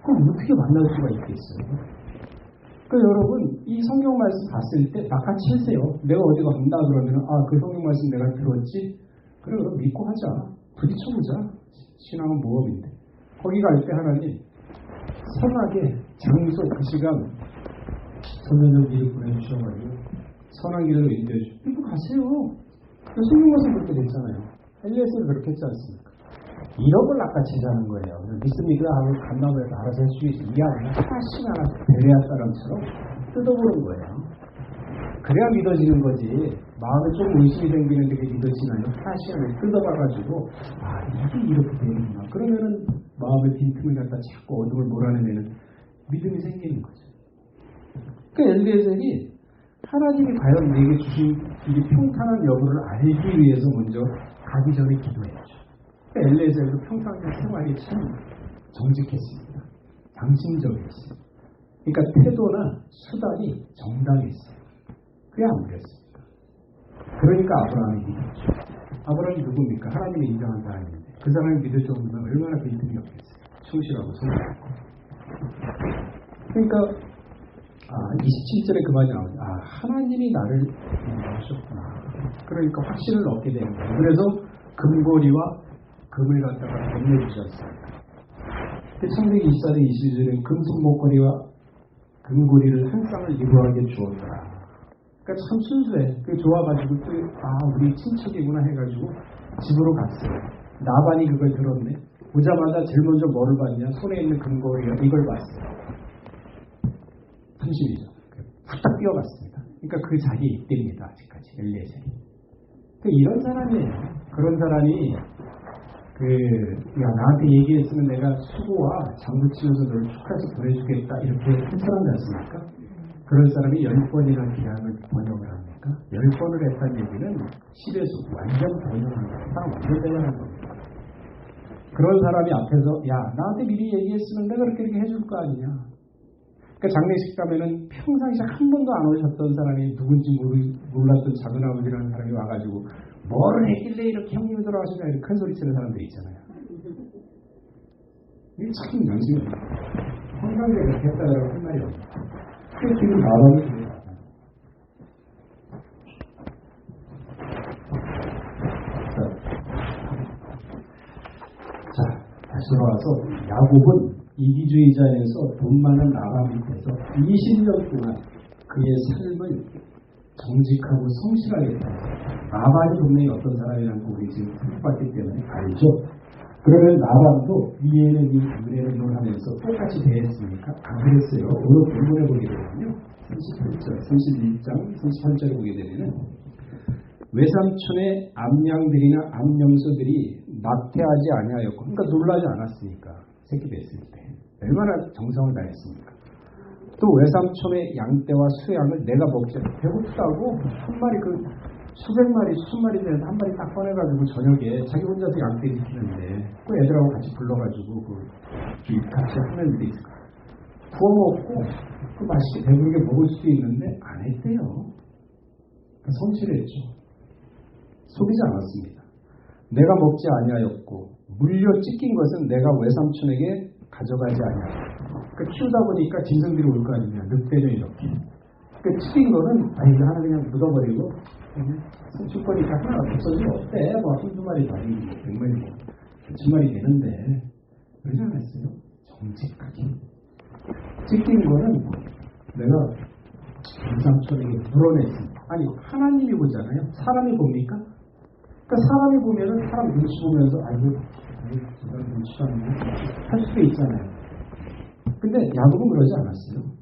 그럼 어떻게 만날 수가 있겠어요? 그러니까 여러분 이 성경 말씀 봤을 때 낚아채세요. 내가 어디 간다 그러면 그 성경 말씀 내가 들었지? 그래 그럼 믿고 하자. 부딪혀보자. 신앙은 모험인데. 거기 갈 때 하나님 선하게 장소 그 시간 선녀적 길을 보내주셔가지고 선한 길을 인도해주시고 믿고 가세요. 성경 말씀 그렇게 됐잖아요. 엘리에서는 그렇게 했지 않습니까? 이런 걸 낚아채자는 거예요. 믿습니까? 하고 간다고 해서 알아서 할 수 있어. 이야기는 하나씩 하나씩 베레아 사람처럼 뜯어보는 거예요. 그래야 믿어지는 거지. 마음에 좀 의심이 생기는데 그게 믿어지나요? 하나씩 하나씩 뜯어봐가지고 이게 이렇게 되는구나. 그러면은 마음의 빈틈을 갖다 자꾸 어둠을 몰아내는 믿음이 생기는 거죠. 그러니까 엘리에셀이 하나님이 과연 내게 주신 이 평탄한 여부를 알기 위해서 먼저 가기 전에 기도했죠. 엘리에셀도 평상시 생활이 참 정직했습니다. 양심적이었어요. 그러니까 태도나 수단이 정당했어요. 그게 안 그랬습니까? 그러니까 아브라함이 믿었죠. 아브라함이 누굽니까? 하나님이 인정한 사람인데 그 사람이 믿을 정도면 얼마나 빈틈이 없겠어요. 충실하고 성실하고. 그러니까 27절에 그 말이 나오죠. 하나님이 나를 인정하셨구나. 그러니까 확신을 얻게 되는 거예요. 그래서 금고리와 금을 갖다가 건네주셨습니다. 창세기 24장 22절에 금속 목걸이와 금고리를 한 쌍을 이루하게 주었더라. 그러니까 참 순수해. 그 좋아가지고 또 우리 친척이구나 해가지고 집으로 갔어요. 나반이 그걸 들었네. 보자마자 제일 먼저 뭐를 봤냐? 손에 있는 금고리가 이걸 봤어요. 한심이죠. 후딱 뛰어갔습니다. 그러니까 그 자리에 있답니다. 아직까지 엘리에셀이. 이런 사람이에요. 그런 사람이 나한테 얘기했으면 내가 수고와 장구 치면서 너를 축하해서 보내주겠다 이렇게 한 사람이 않습니까? 그런 사람이 10번이나 기한을 번역을 합니까? 10번을 했다는 얘기는 10에서 완전 번역하는 거예요. 사람 완전 대단한 겁니다. 그런 사람이 앞에서 나한테 미리 얘기했으면 내가 그렇게 해줄 거 아니냐. 그러니까 장례식 가면은 평상시에 한 번도 안 오셨던 사람이 누군지 몰랐던 작은아버지라는 사람이 와가지고 뭐를 했길래 이렇게 형님이 돌아가시냐 이렇게 큰 소리 치는 사람들이 있잖아요. 이게 참 양심이 없어요. 평상시에 그렇게 했다라고 할 말이 없어요. 그게 지금 나라는 그래요. 자, 다시 돌아와서 야곱은 이기주의자에서 돈 많은 나라 밑에서 20년 동안 그의 삶을 정직하고 성실하게 살았어요. 나반이 분명히 어떤 사람이라는 거 우리 지금 봤기 때문에 알죠. 그러면 나반도 이에는 이 은혜를 논하면서 똑같이 대했습니까? 안 그랬어요. 오늘 본문에 보게 되면요. 38절, 31장, 38절에 보게 되면 외삼촌의 암양들이나 암염소들이 낙태하지 아니하였고 그러니까 놀라지 않았으니까 새끼 냈을 때 얼마나 정성을 다했습니까? 또 외삼촌의 양떼와 수양을 내가 먹지 배고프다고 한 마리 수백 마리 수천 마리 되는데 한 마리 딱 꺼내가지고 저녁에 자기 혼자서 양떼 지키는데 그 애들하고 같이 불러가지고 같이 하는 일이 있을까? 구워 먹고 그 맛있게 배부르게 먹을 수도 있는데 안 했대요. 성실했죠. 속이지 않았습니다. 내가 먹지 아니하였고 물려 찢긴 것은 내가 외삼촌에게 가져가지 아니하였고 그러니까 키우다 보니까 짐승들이 올 거 아니냐. 늑대는 이렇게. 그러니까 찢긴 거는 이거 하나 그냥 묻어버리고 삼촌 거니까 하나 없어지면 어때? 한두 마리 다니 100마리 1000마리 되는데 그러지 않았어요. 정직하게. 찢긴 거는 내가 외삼촌에게 물어냈습니다. 아니 하나님이 보잖아요. 사람이 봅니까? 그러니까 사람이 보면은 사람 눈치 보면서 저 사람 눈치가 안 할 수도 있잖아요. 근데 야곱은 그러지 않았어요.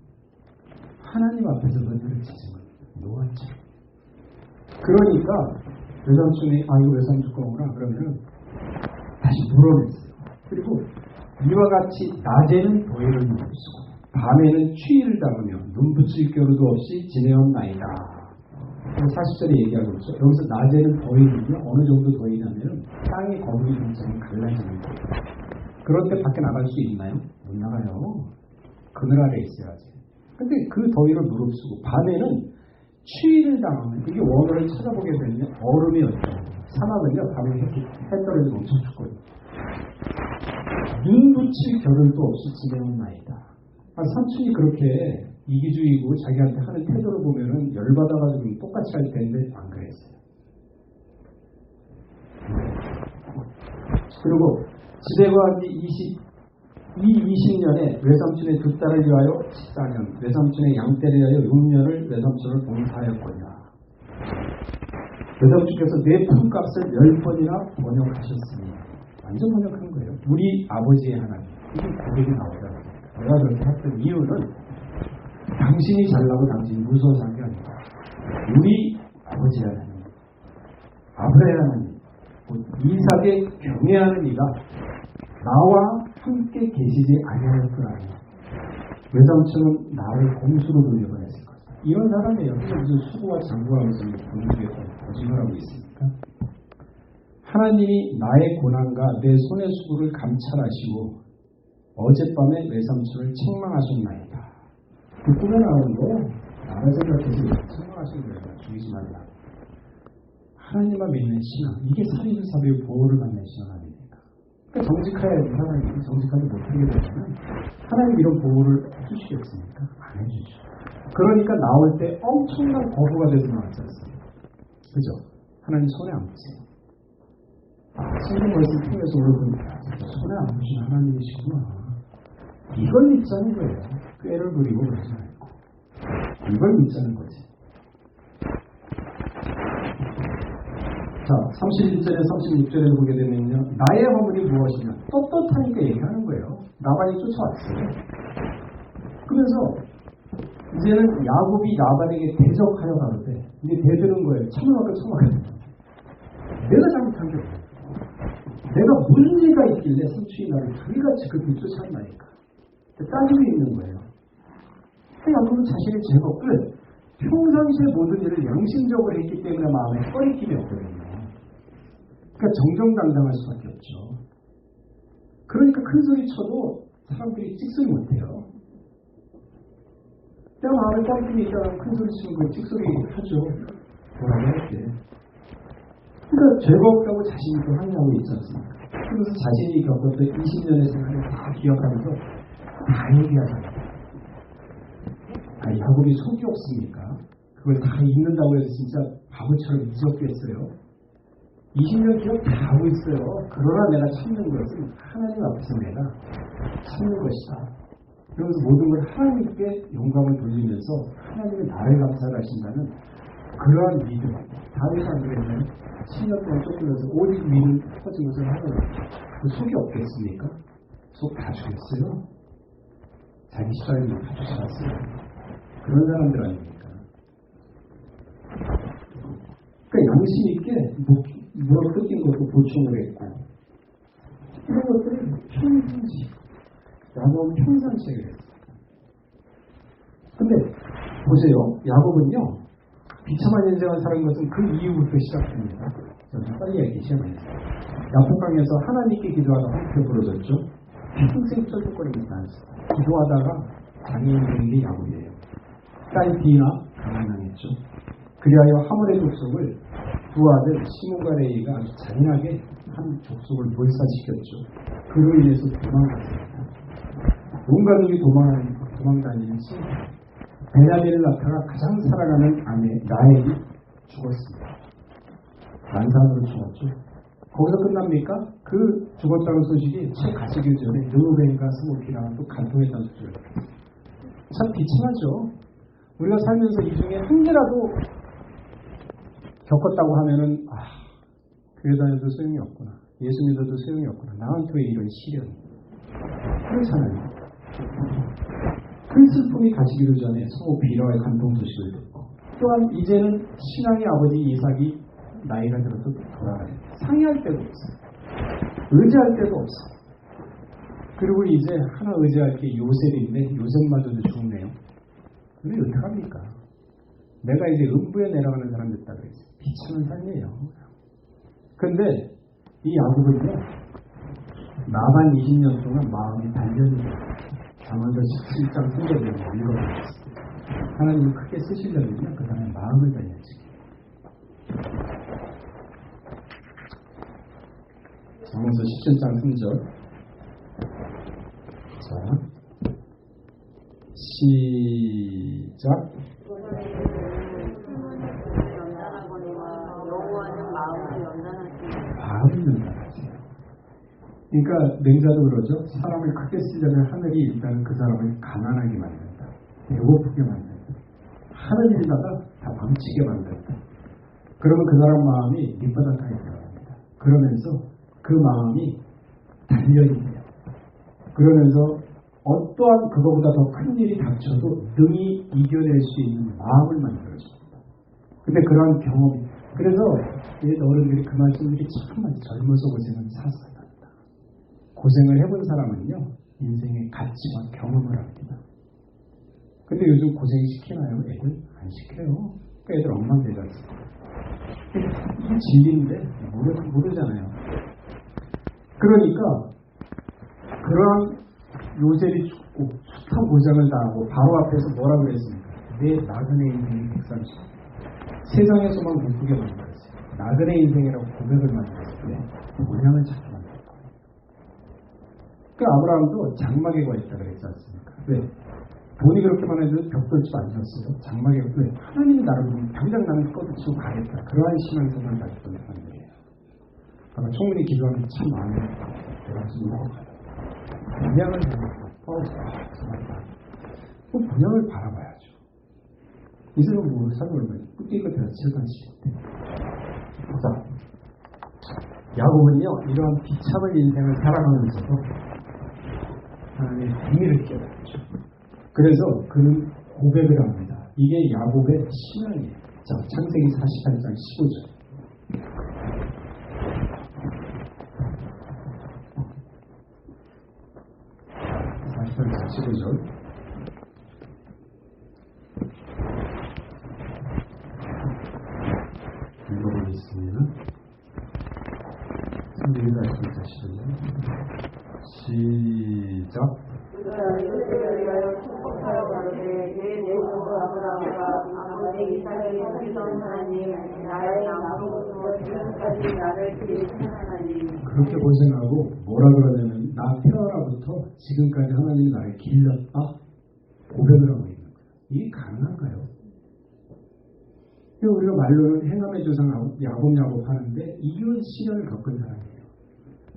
하나님 앞에서 너희를 찾은 거예요. 놓았죠. 그러니까 외삼촌이 이거 외삼촌 거구나 그러면은 다시 물어냈어요. 그리고 이와 같이 낮에는 더위를 무릅쓰고 밤에는 추위를 당하며 눈 붙일 겨루도 없이 지내었나이다. 40절에 얘기하고 있죠. 여기서 낮에는 더위는요, 어느 정도 더위냐면 땅의 거북이 등처럼 갈라지는 거예요. 그럴 때 밖에 나갈 수 있나요? 못 나가요. 그늘 아래 있어야지. 근데 그 더위를 무릅쓰고 밤에는 추위를 당하면, 이게 원어를 찾아보게 되면 얼음이었죠. 사막은요, 밤에 해 떨어지면 엄청 춥거든요. 눈 붙일 겨를도 없이 지내었나이다. 삼촌이 그렇게 이기주의고 자기한테 하는 태도를 보면은 열받아가지고 똑같이 할 텐데 안 그랬어요. 그리고 집에 거한 지 20년에 외삼촌의 두 딸을 위하여 14년, 외삼촌의 양떼를 위하여 6년을 외삼촌을 봉사하였거니와. 외삼촌께서 내 품값을 10번이나 번역하셨으니, 완전 번역한 거예요. 우리 아버지의 하나님. 이게 고백이 나오잖아요. 내가 그렇게 했던 이유는 당신이 잘나고 당신이 무서워서 한 게 아니라 우리 아버지 하나님, 아브라함 하나님, 이삭의 경외하는 이가 나와 함께 계시지 아니하였던 아니야. 외삼촌은 나를 공수로 돌려보냈을 것이다. 이런 사람이에요. 무슨 수고와 장구와 무슨 공주에 거짓말하고 있습니까? 하나님이 나의 고난과 내 손의 수고를 감찰하시고 어젯밤에 외삼촌을 책망하셨나이다. 그 꿈에 나오는 거 나를 생각해서 책망하신 거예요. 죽이지 말라. 하나님만 믿는 신앙, 이게 살인사비의 보호를 받는 신앙 아닙니까? 그러니까 정직해야 하는 사람이 정직하지 못하게 되면 하나님 이런 보호를 해주시겠습니까? 안 해주죠. 그러니까 나올 때 엄청난 거부가 돼서 나왔지 않습니까? 그죠? 하나님 손에 안 보세요. 성경 말씀 통해서 올라보니까 손에 안 보시는 하나님이시구나. 이걸 믿자는 거예요. 꾀를 부리고 그러지 말고 이걸 믿자는 거지. 자, 31절에 36절에 보게 되면요, 나의 화물이 무엇이냐? 떳떳하니까 얘기하는 거예요. 라반이 쫓아왔어요. 그러면서 이제는 야곱이 라반에게 대적하여 가는데 이제 대드는 거예요. 참으라고 참아야 돼. 내가 잘못한 게 없어요. 내가 무슨 죄가 있길래 삼촌이 나를 그리같이 그렇게 쫓아나니까 따지고 있는 거예요. 야곱은 자신의 죄가 없고 평상시에 모든 일을 양심적으로 했기 때문에 마음에 꺼리낌이 없거든요. 그러니까 정정당당할 수밖에 없죠. 그러니까 큰 소리 쳐도 사람들이 찍소리 못해요. 내가 마음에 꺼리낌이 있다면 큰 소리 치는 거 찍소리 하죠. 뭐라고 할게. 그러니까 죄가 없다고 자신이 또 항의하고 있지 않습니까? 그래서 자신이 겪었던 20년의 생활을 다 기억하면서 다 얘기하잖아요. 야곱이 속이 없습니까? 그걸 다 잊는다고 해서 진짜 바보처럼 잊었겠어요? 20년 기억 다 하고 있어요. 그러나 내가 참는 것은 하나님 앞에서 내가 참는 것이다. 그러면서 모든 걸 하나님께 영광을 돌리면서 하나님이 나를 감사하신다는 그러한 믿음. 다윗이 안 그랬나요? 10년 동안 쫓기면서 오직 믿음 터진 것을 하는 그 속이 없겠습니까? 속 다 주겠어요? 자기 시간이 다 주셨어요. 그런 사람들 아닙니까? 그러니까 양심 있게 물어 뜯긴 것도 보충을 했고 이런 것들이 평상시 야곱은 평상시에 그랬어요. 근데 보세요. 야곱은요 비참한 인생을 사는 것은 그 이후부터 시작됩니다. 저는 빨리 얘기 시작하겠습니다. 야복강에서 하나님께 기도하다 황폐 부러졌죠. 평생 쩔뚝거리면서 다녔어요. 기도하다가 장애인 된 게 야곱이에요. 딸 디나 가난당했죠. 그리하여 하물의 족속을 두 아들 시몬과 레이가 아주 잔인하게 한 족속을 몰살시켰죠. 그로 인해서 도망갔습니다. 온 가족이 도망다니는 시몬. 베냐민을 낳다가 가장 사랑하는 아내 라헬이 죽었습니다. 난산으로 죽었죠. 거기서 끝납니까? 그 죽었다는 소식이 채 가시기 전에 르우벤과 스모키랑 또 간통했다는 소식을 참 비참하죠. 우리가 살면서 이 중에 한 개라도 겪었다고 하면은 교회 다녀도 소용이 없구나. 예수 믿어도 소용이 없구나. 나한테 왜 이런 시련이. 그렇잖아요. 큰 슬픔이 가시기도 전에 성호 비라의 간통 소식을 듣고 또한 이제는 신앙의 아버지 이삭이 나이가 들어서 돌아가요. 상의할 데도 없어요. 의지할 데도 없어요. 그리고 이제 하나 의지할 게 요셉인데 요셉마저도 죽네요. 근데 어떡합니까? 내가 이제 음부에 내려가는 사람 됐다 그랬어요. 비참한 삶이에요. 근데 이 야곱은요, 나만 20년 동안 마음이 단련이에요. 잠언서 17장 3절을 읽어보겠습니다. 하나님이 크게 쓰시려면요, 그 사람의 마음을 단련시켜요. 잠언서 17장 3절. 자, 시작. 마음을 연단하세요. 그러니까 맹자도 그러죠. 사람을 크게 쓰려면 하늘이 일단 그 사람을 가난하게 만든다. 배고프게 만든다. 하는 일마다 다 망치게 만든다. 그러면 그 사람 마음이 밑바닥하게 들어갑니다. 그러면서 그 마음이 단련이 돼요. 그러면서 어떠한 그거보다 더 큰 일이 닥쳐도 능히 이겨낼 수 있는 마음을 만들어줍니다. 근데 그러한 경험이, 그래서 옛 어른들이 그 말씀들이 참 많이 젊어서 고생은 사서다. 고생을 해본 사람은요, 인생의 가치와 경험을 합니다. 근데 요즘 고생시키나요? 애들? 안 시켜요. 그러니까 애들 엉망되지 않습니까? 이 진리인데 모르잖아요. 그러니까 그러한 요셉이 죽고 숱한 고생을 당하고 바로 앞에서 뭐라고 했습니까? 내 나그네 인생이 130. 세상에서만 못 보게 만들었어요. 나그네 인생이라고 고백을 만들었어요. 모양을 찾게 만들었어요. 그 아브라함도 장막에 가 있다 그랬지 않습니까? 왜? 돈이 그렇게 많아도 벽돌집 안 졌어요. 장막에 왜? 하나님이 나를 보면 당장 나는 꺼치고 가겠다. 그러한 신앙생활을 가졌던 사람들이에요. 아마 충분히 기도하면 참 마음이 내가 지금 분양을 그 분양을 바라봐야죠. 이 사람 뭐 삶을 꾸띠가 되어 실감시켰대. 자, 야곱은요 이러한 비참한 인생을 살아가면서도 하나님의 비밀을 깨닫죠. 그래서 그는 고백을 합니다. 이게 야곱의 신앙이에요. 자, 창세기 48장 15절. 15절. 읽어보겠습니다. 15절. 시작. 요셉을 위하여 축복하여 가로되 내 조부 아브라함과 아버지 이삭이 섬기던 하나님 나의 아버지부터 지금까지 나를 기리신 하나님. 그렇게 고생하고 뭐라 그러냐면 나 태어나부터 지금까지 하나님이 나를 길렀다 고백을 하고 있는 거예요. 이게 가능한가요? 우리가 말로는 행함의 조상 야곱 하는데 이런 시련을 겪은 사람이에요.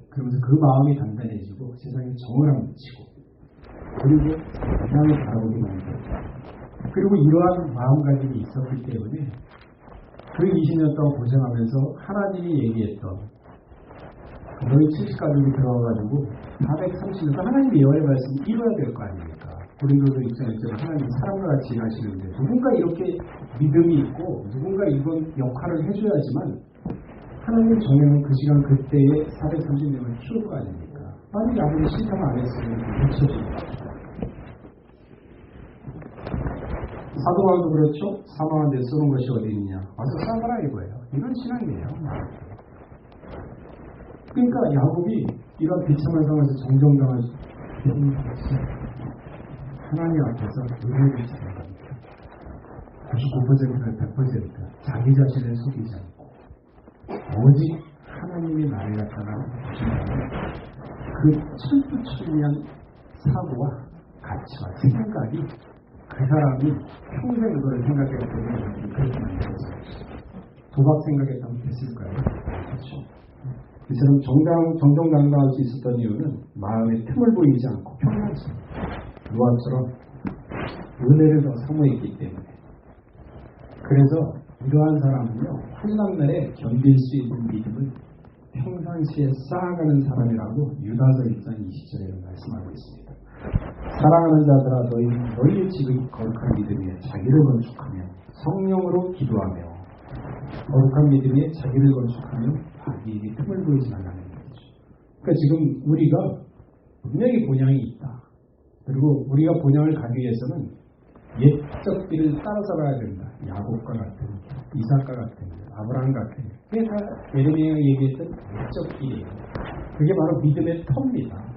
그러면서 그 마음이 단단해지고 세상에 정을 안 묻히고 그리고 세상을 바라보게 만들고 그리고 이러한 마음가짐이 있었기 때문에 그 20년 동안 고생하면서 하나님이 얘기했던 너희 70가족이 들어와가지고 430년 하나님의 예언의 말씀을 이뤄야 될 거 아닙니까? 고린도서 입장에서 하나님 사람과 같이 일하시는데 누군가 이렇게 믿음이 있고 누군가 이건 역할을 해줘야지만 하나님 정해놓은 그 시간 그때에 430명을 키울 거 아닙니까? 만약에 아무리 신앙을 안 했으면 고쳐집니다. 사도왕도 그렇죠? 사망한 데 쏘는 것이 어디 있냐? 와서 싸워라 이거예요. 이런 신앙이에요. 그러니까 야곱이 이런 비참한 상황에서 정정당하지 하나님 앞에서 의뢰를 찾는 겁니다. 99%나 100% 자기 자신을 속이지 않고 오직 하나님이 나를 나타나 주신다면 그 천부천리한 사고와 가치와 생각이 그 사람이 평생 그걸 생각했기 때문에 그렇게 만들어져요. 도박 생각했다면 됐을까요? 그렇죠. 이 사람 정정당당할 수 있었던 이유는 마음에 틈을 보이지 않고 평안치 노아처럼 은혜를 더 사모했기 때문에. 그래서 이러한 사람은요 환난날에 견딜 수 있는 믿음을 평상시에 쌓아가는 사람이라고 유다서 1장 20절에 말씀하고 있습니다. 사랑하는 자들아 너희의 집의 거룩한 믿음에 자기를 건축하며 성령으로 기도하며 거룩한 믿음에 자기를 건축하며 자기에게 틈을 보이지 말라는 거죠. 그러니까 지금 우리가 분명히 본향이 있다. 그리고 우리가 본향을 가기 위해서는 옛적 길을 따라서 가야 된다. 야곱과 같은 길, 이삭과 같은 길, 아브라함 같은 길. 그게 다 예레미야가 얘기했던 옛적 길이에요. 그게 바로 믿음의 터입니다.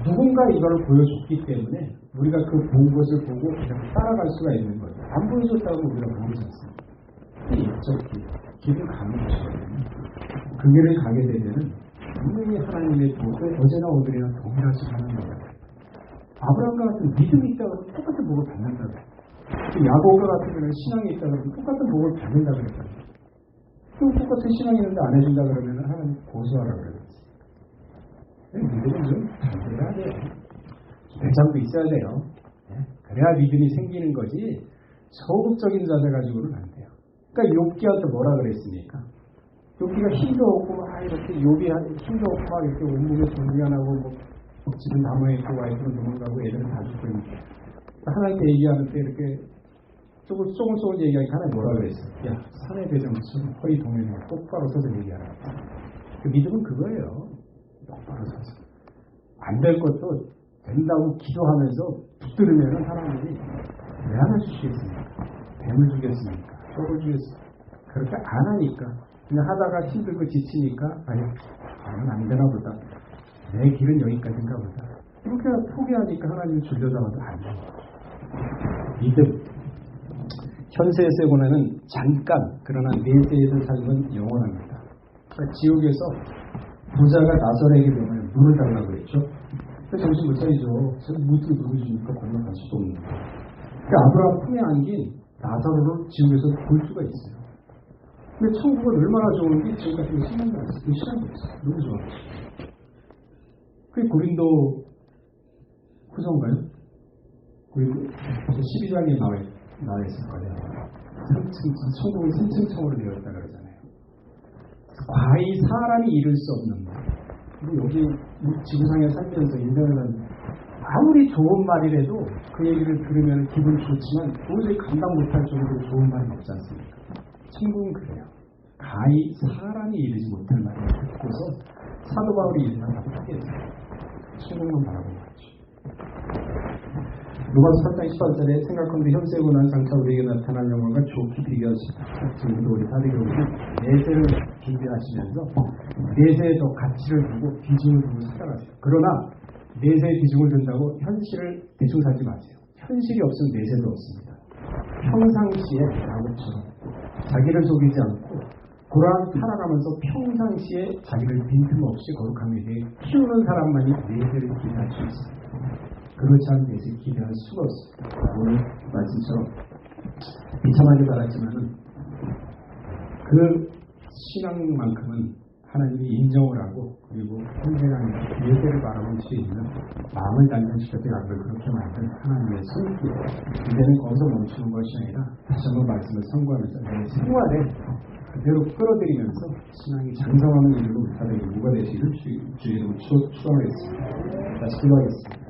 누군가 이걸 보여줬기 때문에 우리가 그 본 것을 보고 그냥 따라갈 수가 있는 거예요. 안 보여줬다고 우리가 모르지 않습니까? 그게 옛적 길, 길을 가는 것이거든요. 그 길을 가게 되면은 분명히 하나님의 복을 어제나 오늘이나 동일하지 않은 거예요. 아브라함과 같은 믿음이 있다고 똑같은 복을 받는다고. 야곱과 같은 경우는 신앙이 있다고 하면 똑같은 복을 받는다고 그랬거든요. 또 똑같은 신앙이 있는데 안 해준다 그러면 하나님 고소하라고 그러지. 믿음은 좀 해야 돼요. 배짱도 있어야 돼요. 그래야 믿음이 생기는 거지 소극적인 자세 가지고는 안 돼요. 그러니까 욥기한테 뭐라 그랬습니까? 욥기가 힘도 없고 막 이렇게 욥이 힘도 없고 막 이렇게 온몸에 정리가 나고 뭐 집은 나무에 있고 와이프는 도망가고 애들은 다 죽고 있는 하나님께 얘기하는 때 이렇게 조금 얘기하니까 하나님 뭐라 그랬어요? 야 산의 배정처럼 허리 동행해 똑바로 서서 얘기하라. 그 믿음은 그거예요. 똑바로 서서 안 될 것도 된다고 기도하면서 붙들으면 하나님이 왜 하나 주시겠습니까? 뱀을 주겠습니까? 떡을 주겠습니까? 그렇게 안 하니까 그냥 하다가 힘들고 지치니까 아니 안 되나 보다. 내 길은 여기까지인가 보다. 이렇게 포기하니까 하나님이 줄려다가도 안 돼요. 믿음. 현세의 세고나는 잠깐 그러나 내세에서 삶은 영원합니다. 그러니까 지옥에서 부자가 나사로에게 보면 물을 달라고 했죠. 정신 못 차리죠. 무엇을 물을 주니까 건너갈 수도 없는 거예요. 그러니까 아브라함 품에 안긴 나사로를 지옥에서 볼 수가 있어요. 근데 천국은 얼마나 좋은지 지금 같은 거 시간도 안 써요. 시간도 없어요. 너무 좋아요. 그게 고린도 후서인가요? 고린도 12장에 나와 있을 거예요. 천국은 3층 청으로 되어 있다 그러잖아요. 과히 사람이 이룰 수 없는 말. 그리고 여기 지구상에 살면서 인생을 하는 아무리 좋은 말이라도 그 얘기를 들으면 기분 좋지만 도저히 감당 못할 정도로 좋은 말이 없지 않습니까? 천국은 그래요. 가히 사람이 이르지 못할 말을 듣고서 사도 바울이 이르나 다 포기했어요. 천국만 바라보는 거죠. 누가서 3장 18절에 생각하는데 현세에 고난 장차 우리에게 나타날 영광과 좋게 비교하시다. 지금도 우리 사도교우는 내세를 준비하시면서 내세에 더 가치를 두고 비중을 두고 살아가세요. 그러나 내세에 비중을 둔다고 현실을 대충 살지 마세요. 현실이 없으면 내세도 없습니다. 평상시에 야곱처럼 자기를 속이지 않고 고랑 살아가면서 평상시에 자기를 빈틈없이 거룩함에 대해 키우는 사람만이 내세를 기대할 수 있습니다. 그렇지 않은 내세를 기대할 수가 없습니다. 오늘 말씀처럼 비참하게 바랐지만은 그 신앙만큼은 하나님이 인정을 하고 그리고 현재랑 내세를 바라볼 수 있는 마음을 단련시켰던 양을 그렇게 만든 하나님의 손길. 이제는 거기서 멈추는 것이 아니라 다시 한번 말씀을 선고하면서 내 생활에 그대로 끌어들이면서 신앙이 장성하는 일로 다들 누가 되시기를 주의 이름으로 축원하겠습니다. 다시 기도하겠습니다.